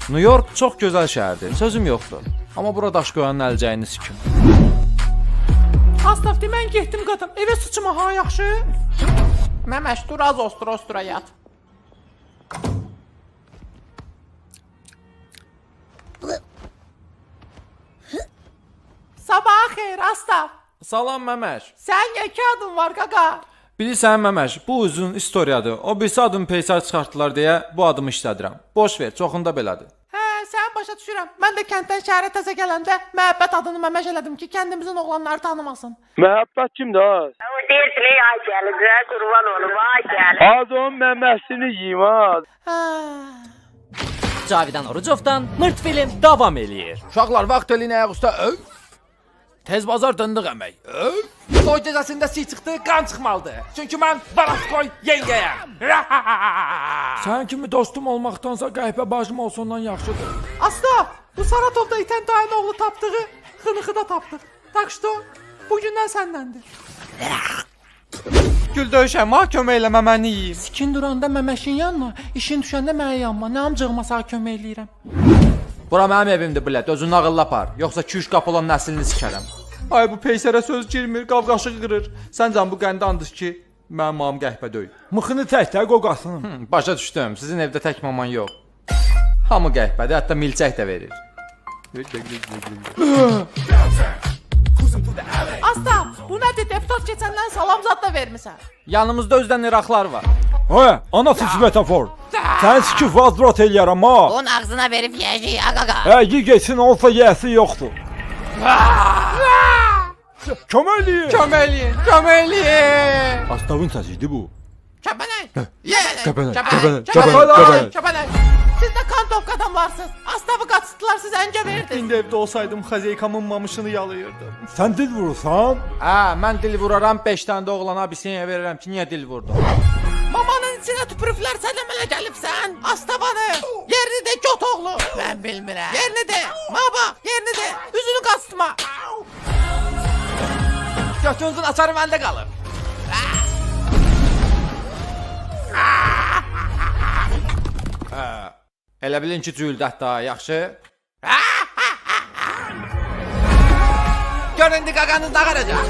New York çox gözəl şəhərdir, sözüm yoxdur. Amma bura daş qoyanın əlcəyini sikim. Astaf, mən getdim qadam. Evə sıçma ha, yaxşı? Məməş, dur az ostura yat. Sabah xeyir, Astaf. Salam Məməş. Sən yekə adın var, qaqa. Bilirsən Məməş, bu uzun istoriyadır. O birisi adım peysər çıxartdılar deyə bu adımı işlədirəm. Boş ver, çoxunda belədir. Hə, sən başa düşürəm. Mən də kənddən şəhərə təzə gələndə məhəbbət adını Məməş elədim ki, kəndimizin oğlanları tanımasın. Məhəbbət kimdir az? O deyirsin, ay gəlir, qurban olum, ay gəlir. Az onun məməsini yiyim az. Hə. Cavidan Orucovdan Mırt film davam eləyir. Uşaqlar, vaxt eləyin ayaq üstə. Tez bazar dındıq əmək. Toy gecəsində si çıxdı, qan çıxmalıdır. Çünki mən Baraskoy yengəyəm. Sən kimi dostum olmaqdansa qəhvə bacım olsundan yaxşıdır. Astaf, bu Saratovda itən dayın oğlu tapdığı xınıxı da tapdıq. Tak что, bugündən səndəndir. Gül döyüşəm, ha kömək eləmə məni yeyim. Sikin duranda Məməşin yanına, işin düşəndə mənə yanma. Nə amcığıma sağ kömək eləyirəm. Bura mənim evimdir bilət, özünü ağıllı apar. Yoxsa 2-3 qapı olan nəslini sikərəm. Ay bu peysərə söz girmir, qavqaşı qırır. Səncən bu qəndə andır ki, mənim mamam qəhvə döy. Mıxını tək-tək qoqasın. Başa düşdüm, sizin evdə tək maman yox. Hamı qəhvədir, hətta milçək də verir. Astaf, bu nədir? Deputat keçəndən salam zad da vermisən. Yanımızda özdən İraqlar var. Hə, anası metafor. Sən sikif vazrat eləyərəm ha. Onun ağzına verib yiyəcək, qaqa. Hə, yesin olsa yəsi yoxdur. Köməkliyin. Köməkliyin. Astavın səsidir bu. Kəpənək. Kəpənək. Kəpənək. Siz də kantovkadan varsınız. Astafı qaçırtdılar, siz əncə verdiniz. İndi evdə olsaydım xəzeykamın mamışını yalayırdım. Sən dil vurursan? Hə, mən dil vuraram, 5 dənə də oğlana Abisiniya verirəm ki, niyə dil vurdun? Mamanın içinə tüpürüblər, sən də mənə gəlibsən. Astafanı. Yerini de, göt oğlu. Mən bilmirəm. Yerini de. Baba, yerini de. Üzünü qaçırtma. Götünüzün açarı məndə qalır. Elə bilin ki, cüldət daha yaxşı. Gör indi qaqanız dağaracaq.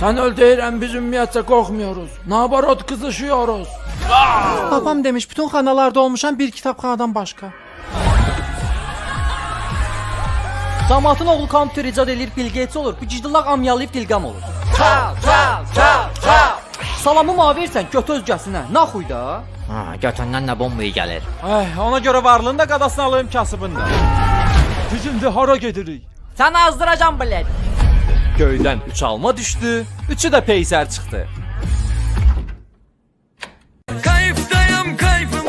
Sən öl deyirəm, biz ümumiyyətcə qorxmuyoruz. Nabarot qızışıyoruz. Babam demiş, bütün xanalarda olmuşam bir kitabxanadan başqa. Camaatın oğlu kompüter icad eləyir, Bill Gates olur. Bu gicidillaq amyalayıb dilqam olur. Salamı ma versən göt özgəsinə. Naxuy da. Ha, götündən nə bombayı gəlir. Ona görə varlığını da qadasını alayım kasıbını da. Biz indi hara gedirik? Sən azdıracam bilet. Göydən 3 alma düşdü, 3-ü də peysər çıxdı.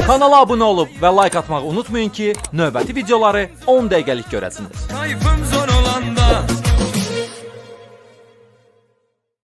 Kanala abunə olub və like atmağı unutmayın ki, növbəti videoları 10 dəqiqəlik görəsiniz. Kayfım zor olanda